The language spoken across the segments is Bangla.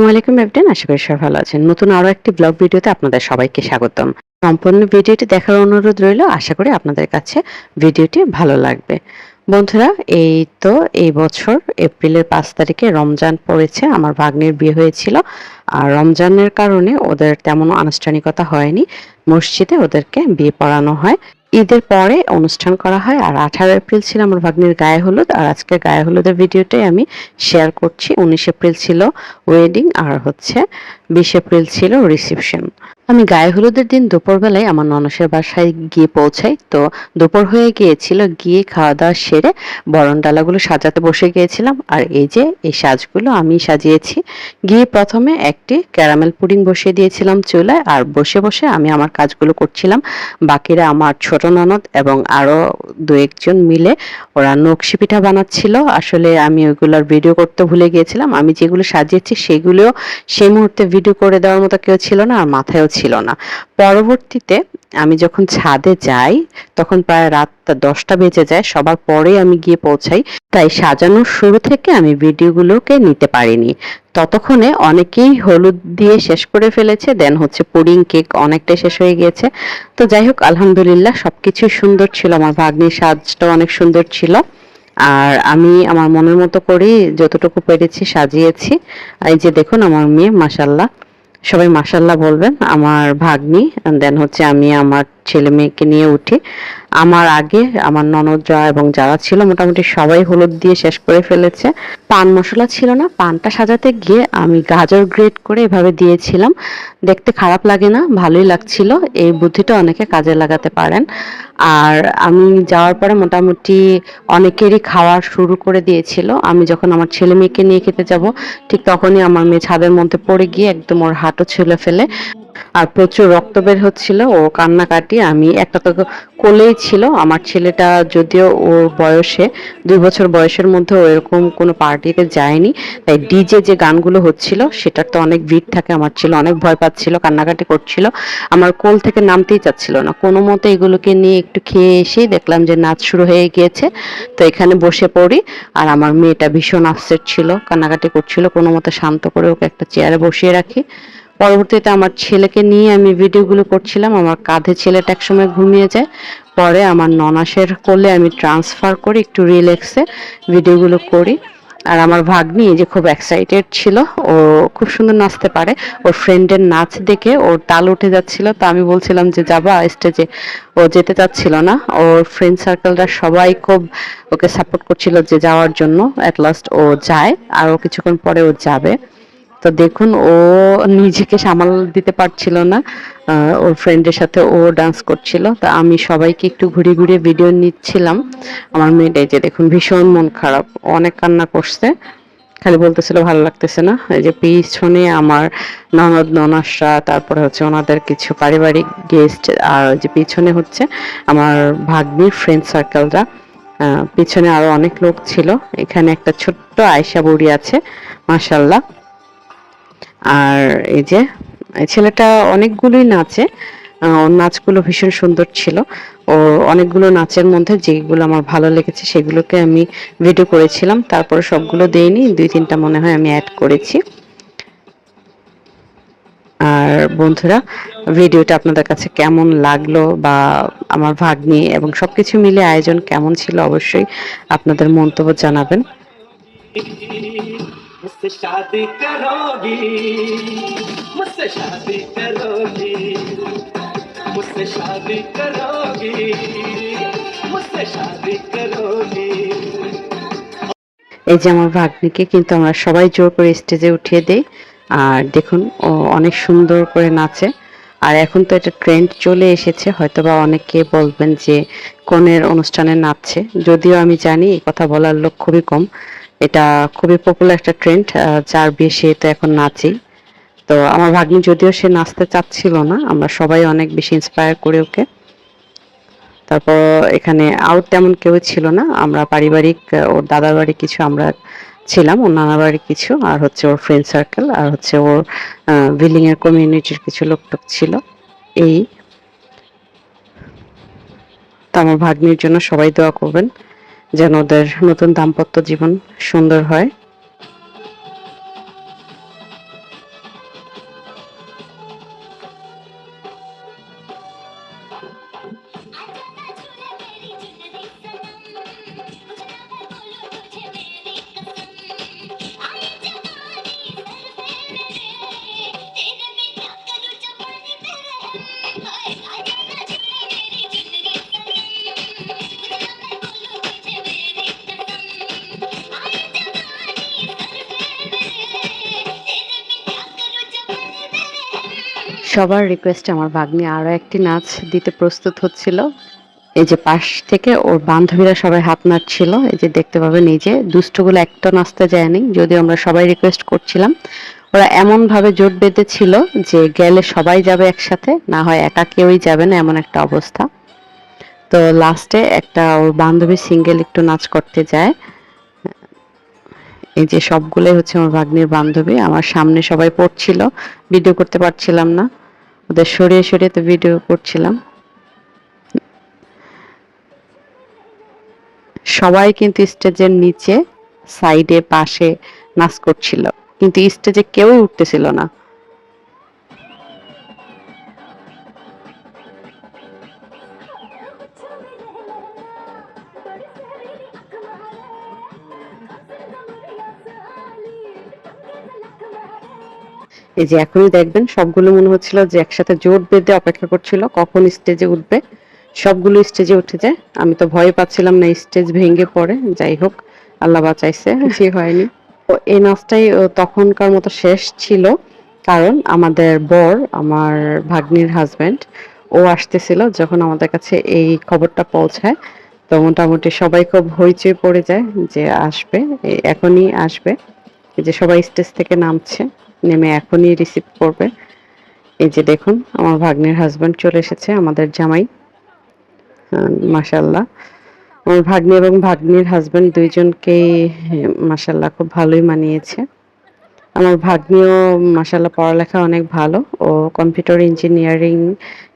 ওয়ালাইকুম এভরিওয়ান, আশা করি সবাই ভালো আছেন। নতুন আরো একটি ব্লগ ভিডিওতে আপনাদের সবাইকে স্বাগতম। সম্পূর্ণ ভিডিওটি দেখার অনুরোধ রইল। আশা করি আপনাদের কাছে ভিডিওটি ভালো লাগবে। বন্ধুরা, এই তো এই বছর এপ্রিলের 5 তারিখে রমজান পড়েছে। আমার ভাগ্নির বিয়ে হয়েছিল। আর রমজানের কারণে ওদের তেমন আনুষ্ঠানিকতা হয়নি। মসজিদে ওদেরকে বিয়ে পড়ানো হয়। ঈদের পরে অনুষ্ঠান করা হয়। আর 18 এপ্রিল ছিল আমার ভাগ্নির গায়ে হলুদ। আর আজকে গায়ে হলুদের ভিডিওটাই আমি শেয়ার করছি। 19 এপ্রিল ছিল ওয়েডিং আর 20 এপ্রিল ছিল রিসেপশন। আমি গায়ে হলুদের দিন দুপুরবেলায় আমার ননসের বাসায় গিয়ে পৌঁছাই। তো দুপুর হয়ে গিয়েছিল, গিয়ে খাওয়া দাওয়া সেরে বরণ ডালাগুলো সাজাতে বসে গিয়েছিলাম। আর এই যে এই সাজগুলো আমি সাজিয়েছি। গিয়ে প্রথমে একটি ক্যারামেল পুডিং বসিয়ে দিয়েছিলাম চুলায়, আর বসে বসে আমি আমার কাজগুলো করছিলাম। বাকিরা আমার ছোট ননদ এবং আরো দু একজন মিলে ওরা নকশি পিঠা বানাচ্ছিল। আসলে আমি ওইগুলোর ভিডিও করতে ভুলে গিয়েছিলাম। আমি যেগুলো সাজিয়েছি সেগুলোও সেই মুহূর্তে ভিডিও করে দেওয়ার মতো কেউ ছিল না, আর মাথায়ও ছিল না। পরবর্তীতে আমি যখন ছাদে যাই তখন প্রায় রাত 10টা বেজে যায়। সবার পরে আমি গিয়ে পৌঁছাই, তাই সাজানোর শুরু থেকে আমি ভিডিওগুলোকে নিতে পারিনি। ততক্ষণে অনেকেই হলুদ দিয়ে শেষ করে ফেলেছে, দেন পুডিং কেক অনেকটাই শেষ হয়ে গিয়েছে। তো যাই হোক, আলহামদুলিল্লাহ সবকিছুই সুন্দর ছিল। আমার ভাগ্নির সাজটাও অনেক সুন্দর ছিল। আর আমি আমার মনের মতো করেই যতটুকু পেরেছি সাজিয়েছি। এই যে দেখুন আমার মেয়ে, মাশাআল্লাহ। সবাই মাশাআল্লাহ বলবেন। আমার ভাগ্নি, দেন আমি আমার ছেলে মেয়েকে নিয়ে উঠি। আমার আগে আমার ননদরা এবং যারা ছিল মোটামুটি সবাই হলুদ দিয়ে শেষ করে ফেলেছে। পান মশলা ছিল না, পানটা সাজাতে গিয়ে আমি গাজর গ্রেট করে এভাবে দিয়েছিলাম। দেখতে খারাপ লাগে না, ভালোই লাগছিল। এই বুদ্ধিটা অনেকে কাজে লাগাতে পারেন। আর আমি যাওয়ার পরে মোটামুটি অনেকেরই খাওয়া শুরু করে দিয়েছিল। আমি যখন আমার ছেলে মেয়েকে নিয়ে খেতে যাব, ঠিক তখনই আমার মেয়ে ছাদের মধ্যে পড়ে গিয়ে একদম ওর হাঁটু ছুলে ফেলে। আর প্রচুর রক্ত বের হচ্ছিল। ও কান্নাকাটি। আমি একটা তো কোলেই ছিল। আমার ছেলেটা যদিও ওর বয়সে 2 বছর বয়সের মধ্যে ও এরকম কোনো পার্টিতে যায়নি, তাই ডিজে যে গানগুলো হচ্ছিল সেটার তো অনেক ভিড় থাকে। আমার ছেলে অনেক ভয় পাচ্ছিল, কান্নাকাটি করছিল। আমার কোল থেকে নামতেই চাচ্ছিল না। কোনো মতে এগুলোকে নিয়ে একটু খেয়ে এসেই দেখলাম যে নাচ শুরু হয়ে গিয়েছে। তো এখানে বসে পড়ি। আর আমার মেয়েটা ভীষণ আপসেট ছিল, কান্নাকাটি করছিল। কোনো মতে শান্ত করে ওকে একটা চেয়ারে বসিয়ে রাখি। পরবর্তীতে আমার ছেলেকে নিয়ে আমি ভিডিওগুলো করছিলাম। আমার কাঁধে ছেলেটা একসময় ঘুমিয়ে যায়। পরে আমার ননাসের কোলে আমি ট্রান্সফার করে একটু রিল্যাক্সে ভিডিওগুলো করি। আর আমার ভাগ্নি যে খুব এক্সাইটেড ছিল, ও খুব সুন্দর নাচতে পারে। ওর ফ্রেন্ডের নাচ দেখে ওর তাল উঠে যাচ্ছিল। তো আমি বলছিলাম যে যাবা স্টেজে, ও যেতে চাচ্ছিল না। ওর ফ্রেন্ড সার্কেলরা সবাই খুব ওকে সাপোর্ট করছিল যে যাওয়ার জন্য। এট লাস্ট ও যায়, আরো কিছুক্ষণ পরে ও যাবে। তো দেখুন, ও নিজেকে সামাল দিতে পারছিল না। ওর ফ্রেন্ডের সাথে ও ডান্স করছিল। তা আমি সবাইকে একটু ঘুরিয়ে ঘুরিয়ে ভিডিও নিচ্ছিলাম। আমার মেয়েটাই যে দেখুন ভীষণ মন খারাপ, ও অনেক কান্না করছে। খালি বলতেছিল ভালো লাগতেছে না। এই যে পিছনে আমার ননদ ননাসরা, তারপরে ওনাদের কিছু পারিবারিক গেস্ট, আর যে পিছনে আমার ভাগ্নির ফ্রেন্ড সার্কেলরা। পিছনে আরো অনেক লোক ছিল। এখানে একটা ছোট্ট আয়েশা বুড়ি আছে, মাশাআল্লাহ। আর এই যে ছেলেটা অনেকগুলোই নাচে। ওর নাচগুলো ভীষণ সুন্দর ছিল। ওর অনেকগুলো নাচের মধ্যে যেগুলো আমার ভালো লেগেছে সেগুলোকে আমি ভিডিও করেছিলাম। তারপরে সবগুলো দেইনি, 2-3টা মনে হয় আমি অ্যাড করেছি। আর বন্ধুরা, ভিডিওটা আপনাদের কাছে কেমন লাগলো, বা আমার ভাগ্নি এবং সবকিছু মিলে আয়োজন কেমন ছিল, অবশ্যই আপনাদের মন্তব্য জানাবেন। मुझसे शादी करोगी, मुझसे शादी करोगी, मुझसे शादी करोगी, मुझसे शादी करोगी। এই যে আমার ভাগ্নিকে কিন্তু আমরা সবাই জোর করে স্টেজে উঠিয়ে দেই। আর দেখুন, ও অনেক সুন্দর করে নাচে। আর এখন তো এটা ট্রেন্ড চলে এসেছে, হয়তোবা অনেকে বলবেন যে কনের অনুষ্ঠানে নাচছে। যদিও আমি জানি এই কথা বলার লোক খুবই কম। এটা খুবই পপুলার একটা ট্রেন্ড। যার বিয়ে সে তো এখন নাচেই। তো আমার ভাগ্নি যদিও সে নাচতে চাচ্ছিল না, আমরা সবাই অনেক বেশি ইন্সপায়ার করি ওকে। তারপর এখানে আউট তেমন কেউ ছিল না। আমরা পারিবারিক, ওর দাদার বাড়ি কিছু আমরা ছিলাম, ওর নানার বাড়ি কিছু, আর ওর ফ্রেন্ড সার্কেল, আর ওর বিল্ডিং এর কমিউনিটির কিছু লোকটোক ছিল। এই তো আমার ভাগ্নির জন্য সবাই দোয়া করবেন যেন ওদের নতুন দাম্পত্য জীবন সুন্দর হয়। সবার রিকোয়েস্টে আমার ভাগ্নি আরো একটি নাচ দিতে প্রস্তুত হচ্ছিল। এই যে পাশ থেকে ওর বান্ধবীরা সবাই হাত নাড়ছিল, এই যে দেখতে পাবেন, এই যে দুষ্টুগুলো একটা নাচতে যায়নি, যদিও আমরা সবাই রিকোয়েস্ট করছিলাম। ওরা এমন ভাবে জোট বেঁধেছিল যে গেলে সবাই যাবে একসাথে, না হয় একা কেউই যাবে না, এমন একটা অবস্থা। তো লাস্টে একটা ওর বান্ধবী সিঙ্গেল একটু নাচ করতে যায়। এই যে সবগুলোই হচ্ছে আমার ভাগ্নির বান্ধবী, আমার সামনে সবাই পড়ছিল, ভিডিও করতে পারছিলাম না, ওদের সরিয়ে সরিয়ে তো ভিডিও করছিলাম। সবাই কিন্তু স্টেজের নিচে, সাইডে, পাশে নাচ করছিল, কিন্তু স্টেজে কেউই উঠতেছিল না। এই যে এখনই দেখবেন সবগুলো মনে হচ্ছিল যে একসাথে জোট বেঁধে অপেক্ষা করছিল কখন স্টেজে উঠবে। সবগুলো স্টেজে উঠে যায়, আমি তো ভয় পাচ্ছিলাম না স্টেজ ভেঙে পড়ে। যাই হোক, আল্লাহ বাঁচাইছে, কিছুই হয়নি। তো এই নাচটাই তখনকার মতো শেষ ছিল, কারণ আমাদের বর, আমার ভাগ্নির হাজবেন্ড, ও আসতেছিল যখন আমাদের কাছে এই খবরটা পৌঁছায়। তো মোটামুটি সবাই খুব হইচই পড়ে যায় যে আসবে, এখনই আসবে। এই যে সবাই স্টেজ থেকে নামছে, নেমে এখনই রিসিভ করবে। এই যে দেখুন, আমার ভাগ্নির হাজবেন্ড চলে এসেছে, আমাদের জামাই। মাশাআল্লাহ, আমার ভাগ্নি এবং ভাগ্নির হাজবেন্ড দুইজনকেই মাশাআল্লাহ খুব ভালোই মানিয়েছে। আমার ভাগ্নিও মাশাআল্লাহ পড়ালেখা অনেক ভালো, ও কম্পিউটার ইঞ্জিনিয়ারিং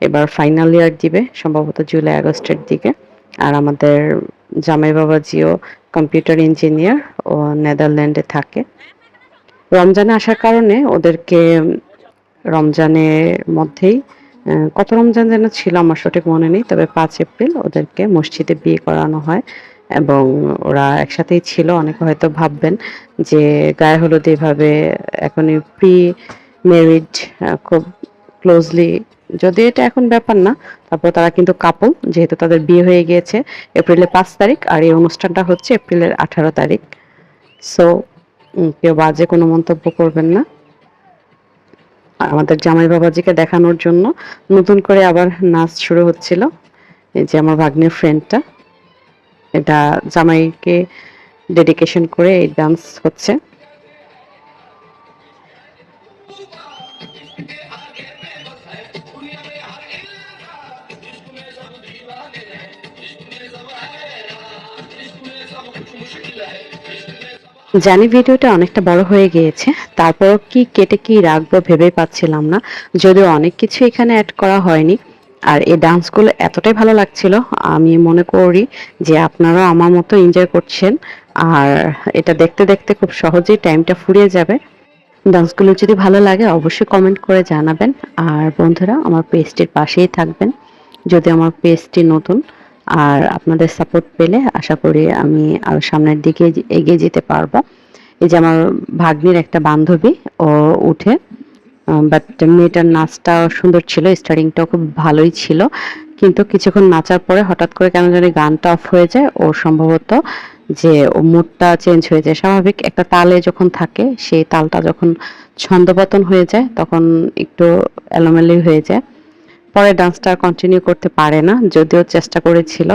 এবার ফাইনাল ইয়ার দিবে সম্ভবত জুলাই আগস্টের দিকে। আর আমাদের জামাই বাবাজিও কম্পিউটার ইঞ্জিনিয়ার, ও নেদারল্যান্ডে থাকে। রমজানে আসার কারণে ওদেরকে রমজানের মধ্যেই, কত রমজান যেন ছিল আমার সঠিক মনে নেই, তবে 5 এপ্রিল ওদেরকে মসজিদে বিয়ে করানো হয় এবং ওরা একসাথেই ছিল। অনেকে হয়তো ভাববেন যে গায়ে হলুদ এভাবে এখনই প্রি ম্যারিড, খুব ক্লোজলি, যদিও এটা এখন ব্যাপার না, তারপর তারা কিন্তু কাপল, যেহেতু তাদের বিয়ে হয়ে গিয়েছে এপ্রিলের 5 তারিখ, আর এই অনুষ্ঠানটা হচ্ছে এপ্রিলের 18 তারিখ। সো কেউ বাজে কোনো মন্তব্য করবেন না। আমাদের জামাই বাবাজিকে দেখানোর জন্য নতুন করে আবার নাচ শুরু হচ্ছিল। এই যে আমার ভাগ্নের ফ্রেন্ডটা, এটা জামাইকে ডেডিকেশন করে এই ডান্স হচ্ছে। জানি ভিডিওটা অনেকটা বড় হয়ে গিয়েছে, তারপর কি কেটে কি রাখবো ভেবেই পাচ্ছিলাম না, যদিও অনেক কিছু এখানে অ্যাড করা হয়নি। আর এই ডান্সগুলো এতটাই ভালো লাগছিল, আমি মনে করি যে আপনারাও আমার মতো এনজয় করছেন, আর এটা দেখতে দেখতে খুব সহজেই টাইমটা ফুরিয়ে যাবে। ডান্সগুলো যদি ভালো লাগে অবশ্যই কমেন্ট করে জানাবেন, আর বন্ধুরা আমার পেজটির পাশেই থাকবেন যদি আমার পেজটি নতুন। আর আপনাদের সাপোর্ট পেলে আশা করি আমি আরো সামনের দিকে এগিয়ে যেতে পারবো। এই যে আমার ভাগ্নির একটা বান্ধবী, ও উঠে, বাট মেয়েটার নাচটা সুন্দর ছিল, স্টার্টিংটাও খুব ভালোই ছিল, কিন্তু কিছুক্ষণ নাচার পরে হঠাৎ করে কেন জানি গানটা অফ হয়ে যায়। ও সম্ভবত যে ও মুডটা চেঞ্জ হয়ে যায়, স্বাভাবিক একটা তালে যখন থাকে সেই তালটা যখন ছন্দপতন হয়ে যায় তখন একটু এলোমেলোই হয়ে যায়। পরে ডান্সটা কন্টিনিউ করতে পারে না, যদিও চেষ্টা করেছিল।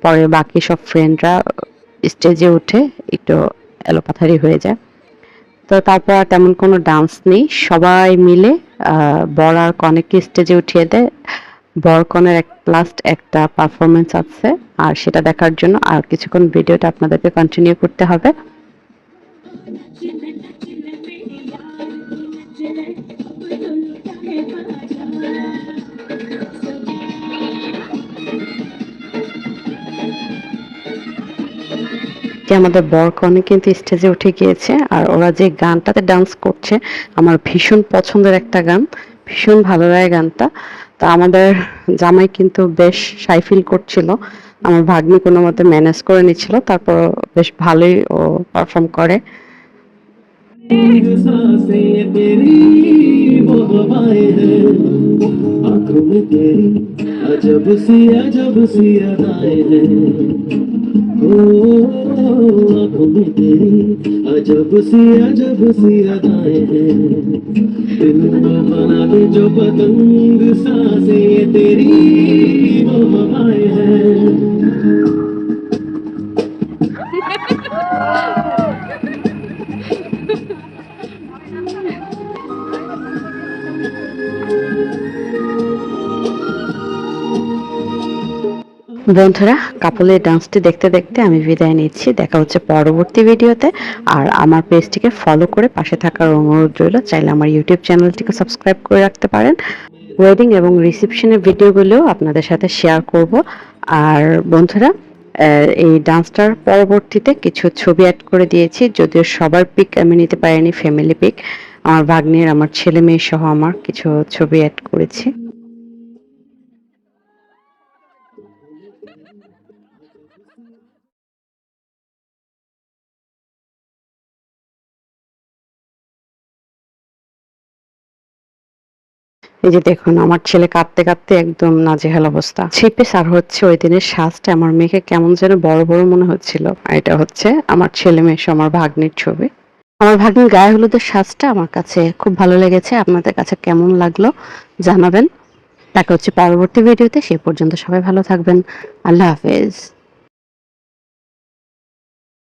পরে বাকি সব ফ্রেন্ডরা স্টেজে উঠে একটু এলোপাথারি হয়ে যায়। তো তারপর আর তেমন কোনো ডান্স নেই, সবাই মিলে বর আর কনেকে স্টেজে উঠিয়ে দেয়। বর কনের লাস্ট একটা পারফরমেন্স আছে, আর সেটা দেখার জন্য আর কিছুক্ষণ ভিডিওটা আপনাদেরকে কন্টিনিউ করতে হবে। যে আমাদের বর কনে কিন্তু স্টেজে উঠে গিয়েছে, আর ওরা যে গানটাতে ডান্স করছে আমার ভীষণ পছন্দের একটা গান, ভীষণ ভালো লাগে গানটা। তা আমাদের জামাই কিন্তু বেশ শাই ফিল করছিল, আমার ভাগ্নি কোনো মতে ম্যানেজ করে নিচ্ছিল, তারপর বেশ ভালোই ও পারফর্ম করে। सांसें तेरी वो हवाएं हैं आंखों में तेरी अजब सी अदाएं हैं ओ आंखों में तेरी अजब सी अदाएं हैं दिल को बना दे जो पतंग सांसें ये तेरी वो हवाएं हैं বন্ধুরা, কাপলের ডান্সটি দেখতে দেখতে আমি বিদায় নিচ্ছি। দেখা হচ্ছে পরবর্তী ভিডিওতে। আর আমার পেজটিকে ফলো করে পাশে থাকার অনুরোধ রইল। চাইলে আমার ইউটিউব চ্যানেলটিকে সাবস্ক্রাইব করে রাখতে পারেন। ওয়েডিং এবং রিসেপশনের ভিডিওগুলো আপনাদের সাথে শেয়ার করব। আর বন্ধুরা, এই ডান্সটার পরবর্তীতে কিছু ছবি অ্যাড করে দিয়েছি, যদিও সবার পিক আমি নিতে পারিনি, ফ্যামিলি পিক। আমার ভাগ্নের, আমার ছেলে মেয়ে সহ আমার কিছু ছবি অ্যাড করেছি। এই যে দেখুন, আমার ছেলে কাঁদতে কাঁদতে একদম নাজেহাল অবস্থা। 3 পিস আর হচ্ছে ওই দিনের সাজটা আমার মেয়েকে কেমন যেন বড় বড় মনে হচ্ছিল। আর এটা হচ্ছে আমার ছেলে মেয়ে সহ আমার ভাগ্নির ছবি। আমার ভাগ্নির গায়ে হলুদের সাজটা আমার কাছে খুব ভালো লেগেছে। আপনাদের কাছে কেমন লাগলো জানাবেন। দেখা হচ্ছে পরবর্তী ভিডিওতে। সেই পর্যন্ত সবাই ভালো থাকবেন। আল্লাহ হাফেজ।